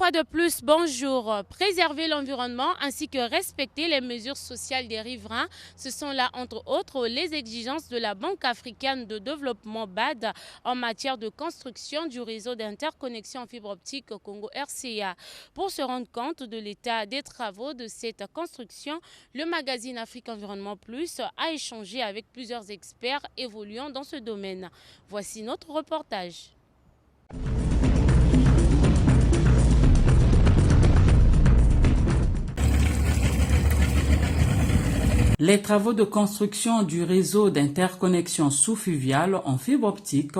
fois de plus, bonjour. Préserver l'environnement ainsi que respecter les mesures sociales des riverains, ce sont là entre autres les exigences de la Banque africaine de développement BAD en matière de construction du réseau d'interconnexion en fibre optique Congo-RCA. Pour se rendre compte de l'état des travaux de cette construction, le magazine Afrique Environnement Plus a échangé avec plusieurs experts évoluant dans ce domaine. Voici notre reportage. Les travaux de construction du réseau d'interconnexion sous-fluviale en fibre optique,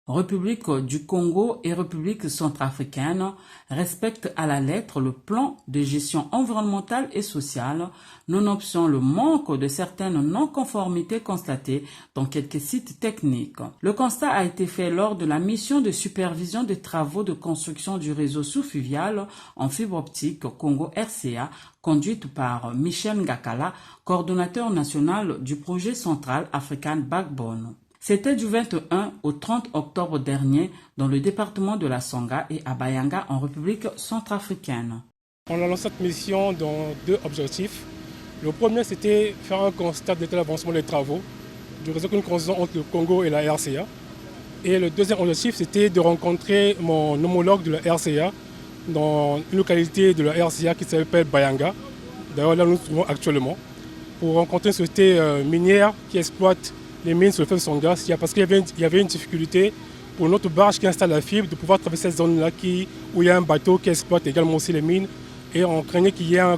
République du Congo et République centrafricaine respectent à la lettre le plan de gestion environnementale et sociale, nonobstant le manque de certaines non-conformités constatées dans quelques sites techniques. Le constat a été fait lors de la mission de supervision des travaux de construction du réseau sous-fluvial en fibre optique Congo-RCA, conduite par Michel Ngakala, coordonnateur national du projet central African Backbone. C'était du 21 au 30 octobre dernier dans le département de la Songa et à Bayanga en République centrafricaine. On a lancé cette mission dans deux objectifs. Le premier, c'était faire un constat de l'avancement des travaux du réseau que nous construisons entre le Congo et la RCA. Et le deuxième objectif, c'était de rencontrer mon homologue de la RCA dans une localité de la RCA qui s'appelle Bayanga. D'ailleurs, là, nous nous trouvons actuellement pour rencontrer une société minière qui exploite les mines sur le fleuve Songa, parce qu'il y avait une difficulté pour notre barge qui installe la fibre de pouvoir traverser cette zone-là où il y a un bateau qui exploite également aussi les mines et on craignait qu'il y ait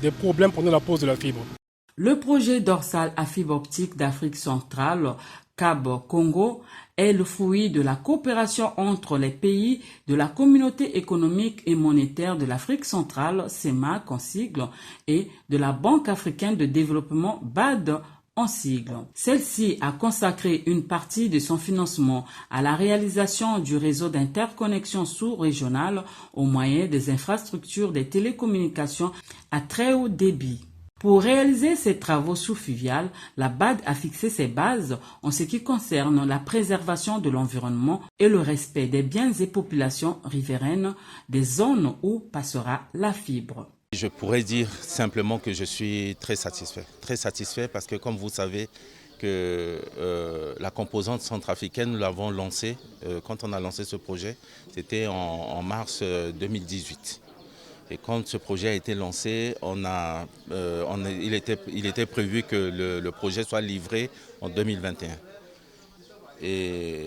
des problèmes pendant la pose de la fibre. Le projet dorsal à fibre optique d'Afrique centrale, CAB Congo, est le fruit de la coopération entre les pays de la Communauté économique et monétaire de l'Afrique centrale, CEMAC en sigle, et de la Banque africaine de développement BAD en sigle. Celle-ci a consacré une partie de son financement à la réalisation du réseau d'interconnexion sous-régional au moyen des infrastructures des télécommunications à très haut débit. Pour réaliser ces travaux sous-fluviales, la BAD a fixé ses bases en ce qui concerne la préservation de l'environnement et le respect des biens et populations riveraines des zones où passera la fibre. Je pourrais dire simplement que je suis très satisfait parce que comme vous savez que la composante centrafricaine, nous l'avons lancée, quand on a lancé ce projet, c'était en mars 2018. Et quand ce projet a été lancé, il était prévu que le projet soit livré en 2021. Et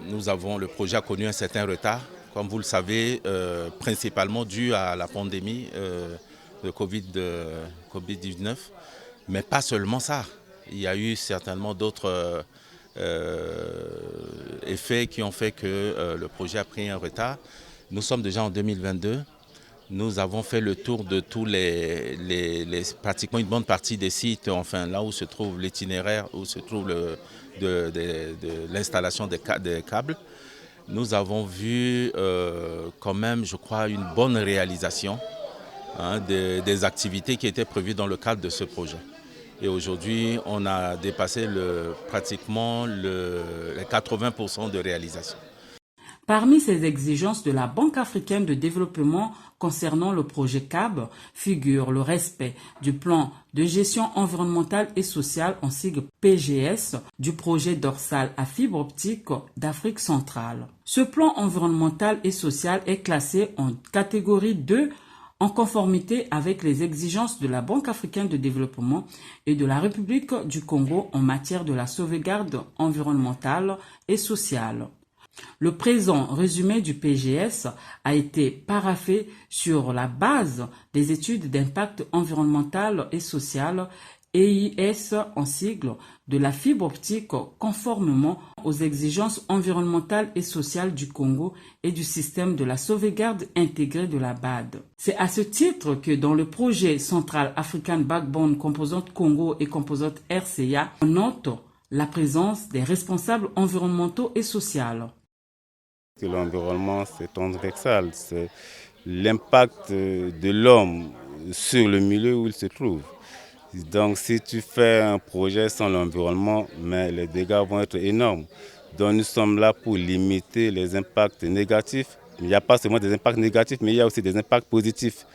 le projet a connu un certain retard, comme vous le savez, principalement dû à la pandémie de Covid-19. Mais pas seulement ça. Il y a eu certainement d'autres effets qui ont fait que le projet a pris un retard. Nous sommes déjà en 2022. Nous avons fait le tour de tous pratiquement une bonne partie des sites, enfin là où se trouve l'itinéraire, où se trouve l'installation des câbles. Nous avons vu quand même, je crois, une bonne réalisation des activités qui étaient prévues dans le cadre de ce projet. Et aujourd'hui, on a dépassé pratiquement les 80% de réalisation. Parmi ces exigences de la Banque africaine de développement concernant le projet CAB figure le respect du plan de gestion environnementale et sociale en sigle PGS du projet dorsal à fibre optique d'Afrique centrale. Ce plan environnemental et social est classé en catégorie 2 en conformité avec les exigences de la Banque africaine de développement et de la République du Congo en matière de la sauvegarde environnementale et sociale. Le présent résumé du PGS a été paraphé sur la base des études d'impact environnemental et social EIS en sigle de la fibre optique conformément aux exigences environnementales et sociales du Congo et du système de la sauvegarde intégrée de la BAD. C'est à ce titre que dans le projet central African Backbone composante Congo et composante RCA, on note la présence des responsables environnementaux et sociaux. L'environnement, c'est transversal, c'est l'impact de l'homme sur le milieu où il se trouve. Donc si tu fais un projet sans l'environnement, mais les dégâts vont être énormes. Donc nous sommes là pour limiter les impacts négatifs, Il n'y a pas seulement des impacts négatifs, mais il y a aussi des impacts positifs.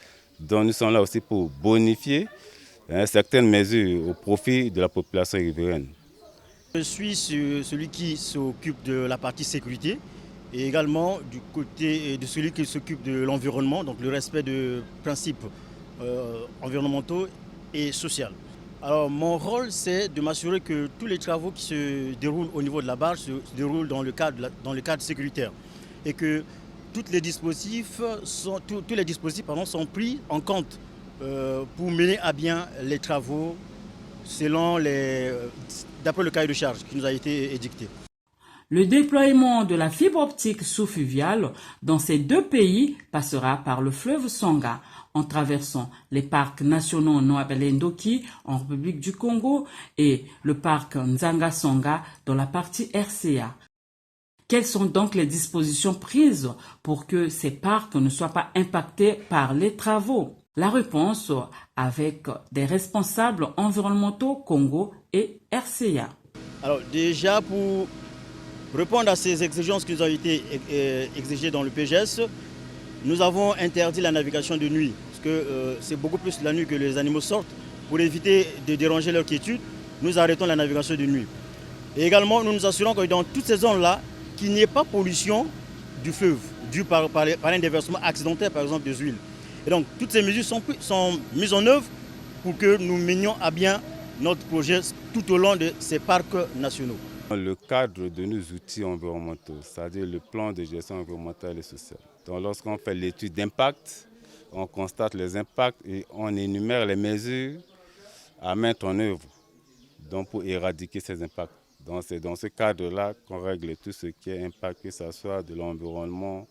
Donc nous sommes là aussi pour bonifier certaines mesures au profit de la population riveraine. Je suis celui qui s'occupe de la partie sécurité et également du côté de celui qui s'occupe de l'environnement, donc le respect de principes environnementaux et sociaux. Alors mon rôle, c'est de m'assurer que tous les travaux qui se déroulent au niveau de la barge se déroulent dans le cadre sécuritaire et que tous les dispositifs sont pris en compte pour mener à bien les travaux d'après le cahier de charge qui nous a été édicté. Le déploiement de la fibre optique sous-fluviale dans ces deux pays passera par le fleuve Songa en traversant les parcs nationaux Noabelendoki en République du Congo et le parc Nzanga Songa dans la partie RCA. Quelles sont donc les dispositions prises pour que ces parcs ne soient pas impactés par les travaux? La réponse avec des responsables environnementaux Congo et RCA. Alors déjà pour répondre à ces exigences qui nous ont été exigées dans le PGS, nous avons interdit la navigation de nuit parce que c'est beaucoup plus la nuit que les animaux sortent. Pour éviter de déranger leur quiétude, nous arrêtons la navigation de nuit. Et également, nous nous assurons que dans toutes ces zones-là, qu'il n'y ait pas pollution du fleuve due par un déversement accidentel, par exemple, des huiles. Et donc, toutes ces mesures sont mises en œuvre pour que nous menions à bien notre projet tout au long de ces parcs nationaux. Dans le cadre de nos outils environnementaux, c'est-à-dire le plan de gestion environnementale et sociale. Donc, lorsqu'on fait l'étude d'impact, on constate les impacts et on énumère les mesures à mettre en œuvre donc pour éradiquer ces impacts. Donc, c'est dans ce cadre-là qu'on règle tout ce qui est impact, que ce soit de l'environnement,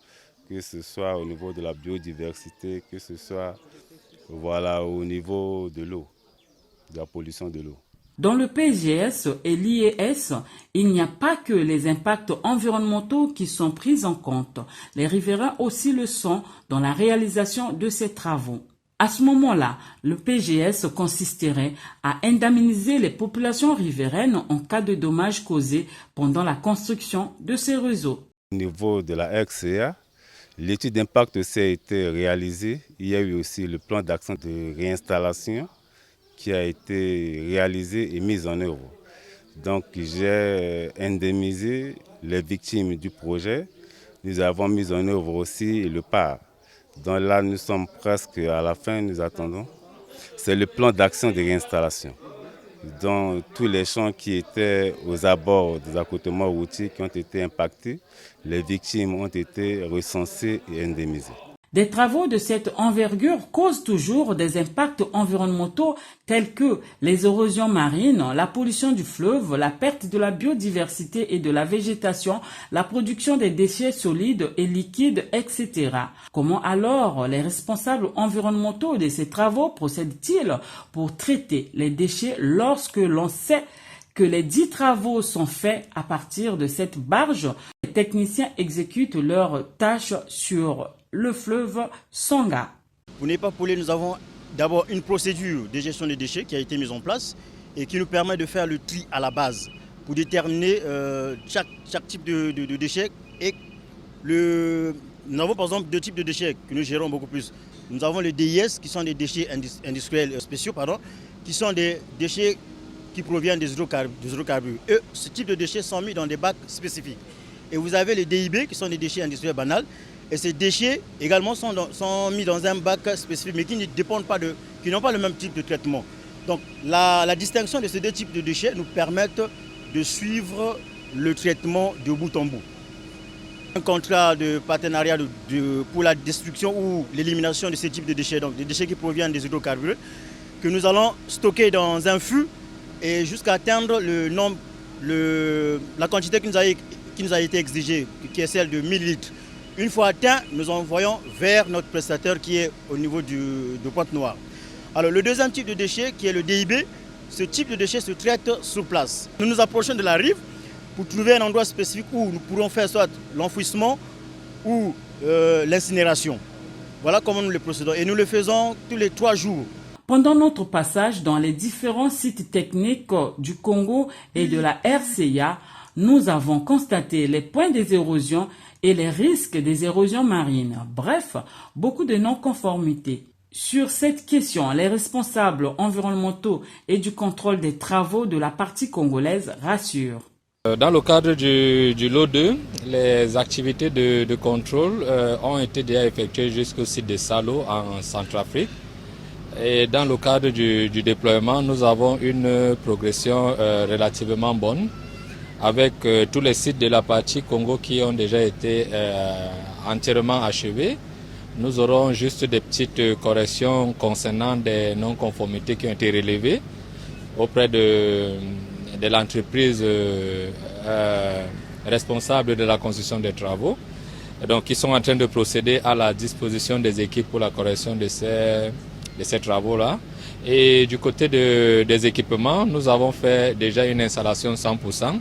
que ce soit au niveau de la biodiversité, que ce soit au niveau de l'eau, de la pollution de l'eau. Dans le PGS et l'IES, il n'y a pas que les impacts environnementaux qui sont pris en compte. Les riverains aussi le sont dans la réalisation de ces travaux. À ce moment-là, le PGS consisterait à indemniser les populations riveraines en cas de dommages causés pendant la construction de ces réseaux. Au niveau de la RCA, l'étude d'impact aussi a été réalisée. Il y a eu aussi le plan d'action de réinstallation qui a été réalisé et mis en œuvre. Donc j'ai indemnisé les victimes du projet. Nous avons mis en œuvre aussi le PAR. Donc là, nous sommes presque à la fin, nous attendons. C'est le plan d'action de réinstallation. Dans tous les champs qui étaient aux abords des accotements routiers qui ont été impactés, les victimes ont été recensées et indemnisées. Des travaux de cette envergure causent toujours des impacts environnementaux tels que les érosions marines, la pollution du fleuve, la perte de la biodiversité et de la végétation, la production des déchets solides et liquides, etc. Comment alors les responsables environnementaux de ces travaux procèdent-ils pour traiter les déchets lorsque l'on sait que les 10 travaux sont faits à partir de cette barge? Les techniciens exécutent leurs tâches sur le fleuve Songa. Pour ne pas polluer, nous avons d'abord une procédure de gestion des déchets qui a été mise en place et qui nous permet de faire le tri à la base pour déterminer chaque type de déchets. Et nous avons par exemple deux types de déchets que nous gérons beaucoup plus. Nous avons les DIS qui sont des déchets industriels spéciaux, qui sont des déchets qui proviennent des hydrocarbures. Et ce type de déchets sont mis dans des bacs spécifiques. Et vous avez les DIB qui sont des déchets industriels banals. Et ces déchets également sont mis dans un bac spécifique, mais qui ne dépendent pas qui n'ont pas le même type de traitement. Donc la distinction de ces deux types de déchets nous permettent de suivre le traitement de bout en bout. Un contrat de partenariat pour la destruction ou l'élimination de ces types de déchets, donc des déchets qui proviennent des hydrocarbures, que nous allons stocker dans un fût et jusqu'à atteindre la quantité qui nous a été exigée, qui est celle de 1000 litres. Une fois atteint, nous envoyons vers notre prestataire qui est au niveau de Pointe-Noire. Alors le deuxième type de déchet qui est le DIB, ce type de déchet se traite sur place. Nous nous approchons de la rive pour trouver un endroit spécifique où nous pourrons faire soit l'enfouissement ou l'incinération. Voilà comment nous le procédons et nous le faisons tous les 3 jours. Pendant notre passage dans les différents sites techniques du Congo et de la RCA, Nous avons constaté les points des érosions et les risques des érosions marines. Bref, beaucoup de non-conformités. Sur cette question, les responsables environnementaux et du contrôle des travaux de la partie congolaise rassurent. Dans le cadre du lot 2, les activités de contrôle ont été déjà effectuées jusqu'au site de Salo en Centrafrique. Et dans le cadre du déploiement, nous avons une progression relativement bonne avec tous les sites de la partie Congo qui ont déjà été entièrement achevés. Nous aurons juste des petites corrections concernant des non-conformités qui ont été relevées auprès de l'entreprise responsable de la construction des travaux. Et donc, ils sont en train de procéder à la disposition des équipes pour la correction de ces travaux-là. Et du côté des équipements, nous avons fait déjà une installation 100%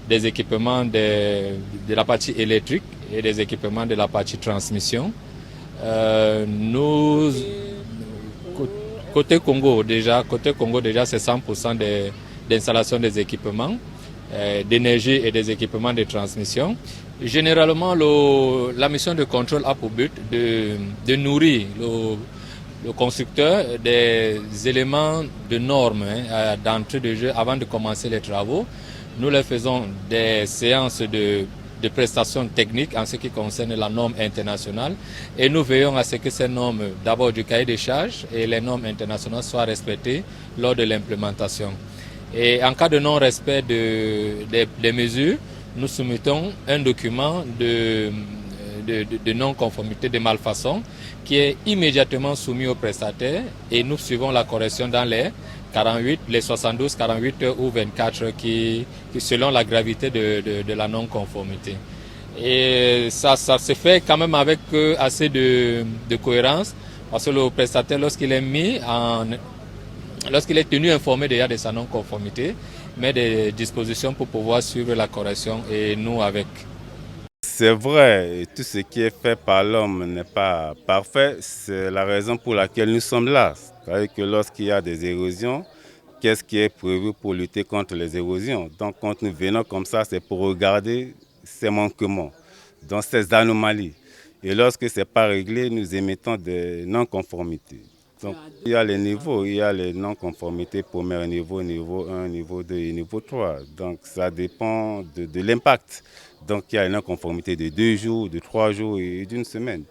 des équipements de la partie électrique et des équipements de la partie transmission. Côté Congo déjà c'est 100% d'installation des équipements d'énergie et des équipements de transmission. Généralement, la mission de contrôle a pour but de nourrir le constructeur des éléments de normes d'entrée de jeu avant de commencer les travaux. Nous leur faisons des séances de prestations techniques en ce qui concerne la norme internationale et nous veillons à ce que ces normes, d'abord du cahier des charges et les normes internationales soient respectées lors de l'implémentation. Et en cas de non-respect des mesures, nous soumettons un document de non-conformité, de malfaçon qui est immédiatement soumis au prestataire et nous suivons la correction dans les 48, les 72, 48 heures ou 24 heures qui selon la gravité de la non-conformité. Et ça se fait quand même avec assez de cohérence parce que le prestataire, lorsqu'il est tenu informé déjà de sa non-conformité, met des dispositions pour pouvoir suivre la correction et nous avec. C'est vrai, tout ce qui est fait par l'homme n'est pas parfait. C'est la raison pour laquelle nous sommes là. C'est-à-dire que lorsqu'il y a des érosions, qu'est-ce qui est prévu pour lutter contre les érosions? Donc quand nous venons comme ça, c'est pour regarder ces manquements, dans ces anomalies. Et lorsque ce n'est pas réglé, nous émettons des non-conformités. Donc il y a les niveaux, il y a les non-conformités, premier niveau, niveau 1, niveau 2 et niveau 3. Donc ça dépend de l'impact. Donc il y a une non-conformité de 2 jours, de 3 jours et d'une semaine.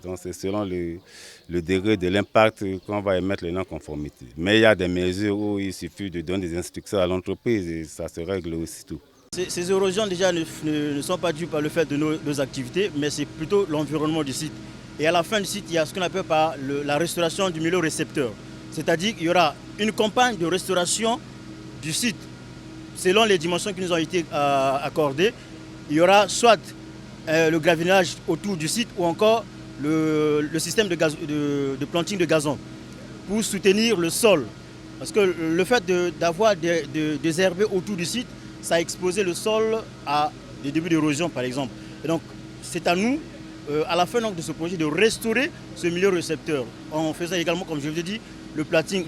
Donc c'est selon le degré de l'impact qu'on va émettre les non-conformités. Mais il y a des mesures où il suffit de donner des instructions à l'entreprise et ça se règle aussitôt. Ces érosions déjà ne sont pas dues par le fait de nos activités, mais c'est plutôt l'environnement du site. Et à la fin du site, il y a ce qu'on appelle par la restauration du milieu récepteur. C'est-à-dire qu'il y aura une campagne de restauration du site selon les dimensions qui nous ont été accordées. Il y aura soit le gravinage autour du site ou encore le système de planting de gazon pour soutenir le sol. Parce que le fait d'avoir des herbes autour du site, ça a exposé le sol à des débuts d'érosion par exemple. Et donc c'est à nous, à la fin donc, de ce projet, de restaurer ce milieu récepteur en faisant également, comme je vous ai dit, le planting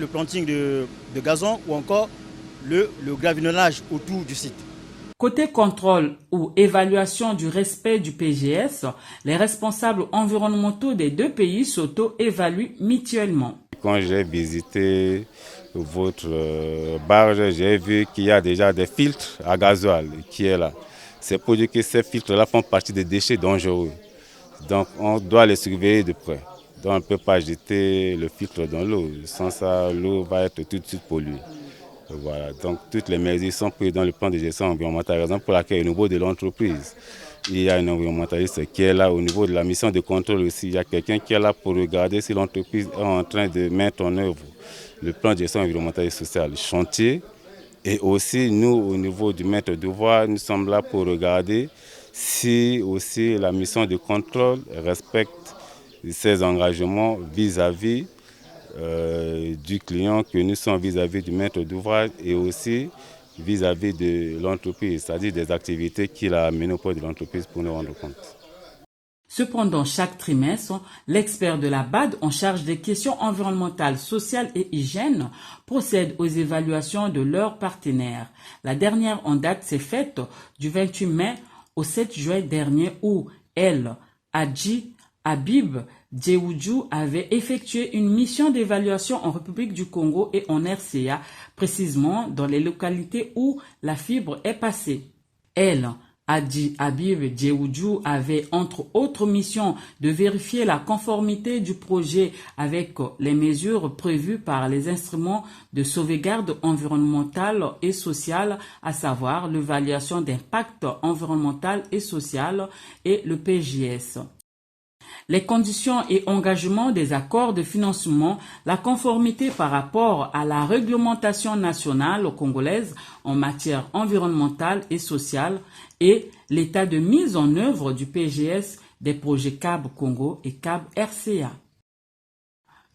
de gazon ou encore le gravinonnage autour du site. Côté contrôle ou évaluation du respect du PGS, les responsables environnementaux des deux pays s'auto-évaluent mutuellement. Quand j'ai visité votre barge, j'ai vu qu'il y a déjà des filtres à gasoil qui est là. C'est pour dire que ces filtres-là font partie des déchets dangereux. Donc on doit les surveiller de près. Donc on ne peut pas jeter le filtre dans l'eau. Sans ça, l'eau va être tout de suite polluée. Voilà, donc toutes les mesures sont prises dans le plan de gestion environnementale, raison pour laquelle au niveau de l'entreprise, il y a un environnementaliste qui est là. Au niveau de la mission de contrôle aussi, il y a quelqu'un qui est là pour regarder si l'entreprise est en train de mettre en œuvre le plan de gestion environnementale et sociale chantier. Et aussi, nous, au niveau du maître d'ouvrage, nous sommes là pour regarder si aussi la mission de contrôle respecte ses engagements vis-à-vis du client que nous sommes vis-à-vis du maître d'ouvrage et aussi vis-à-vis de l'entreprise, c'est-à-dire des activités qu'il a menées auprès de l'entreprise pour nous rendre compte. Cependant, chaque trimestre, l'expert de la BAD en charge des questions environnementales, sociales et hygiène procède aux évaluations de leurs partenaires. La dernière en date s'est faite du 28 mai au 7 juin dernier où El Hadji Habib Djeoudjou avait effectué une mission d'évaluation en République du Congo et en RCA, précisément dans les localités où la fibre est passée. El Hadji Habib Djeoudjou avait entre autres missions de vérifier la conformité du projet avec les mesures prévues par les instruments de sauvegarde environnementale et sociale, à savoir l'évaluation d'impact environnemental et social et le PJS. Les conditions et engagements des accords de financement, la conformité par rapport à la réglementation nationale congolaise en matière environnementale et sociale et l'état de mise en œuvre du PGS des projets CAB Congo et CAB RCA.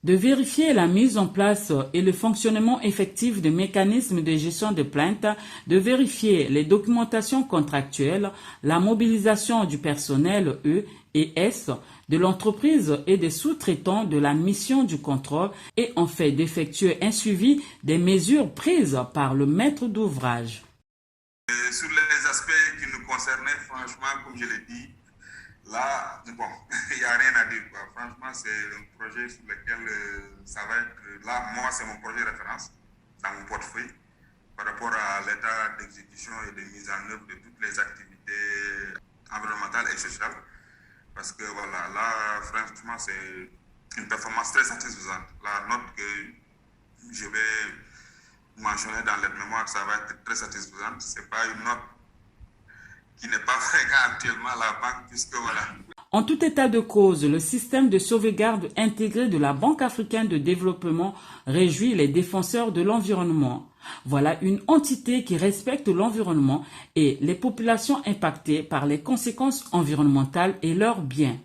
De vérifier la mise en place et le fonctionnement effectif des mécanismes de gestion de plaintes, de vérifier les documentations contractuelles, la mobilisation du personnel E et S, de l'entreprise et des sous-traitants de la mission du contrôle et en fait d'effectuer un suivi des mesures prises par le maître d'ouvrage. Sur les aspects qui nous concernaient, franchement, comme je l'ai dit, là, bon, il n'y a rien à dire, quoi. Franchement, c'est un projet sur lequel ça va être... Là, moi, c'est mon projet de référence dans mon portefeuille par rapport à l'état d'exécution et de mise en œuvre de toutes les activités environnementales et sociales. Parce que voilà, là, franchement, c'est une performance très satisfaisante. La note que je vais mentionner dans l'aide mémoire, ça va être très satisfaisante. Ce n'est pas une note qui n'est pas fréquente actuellement à la banque, puisque voilà. En tout état de cause, le système de sauvegarde intégré de la Banque africaine de développement réjouit les défenseurs de l'environnement. Voilà une entité qui respecte l'environnement et les populations impactées par les conséquences environnementales et leurs biens.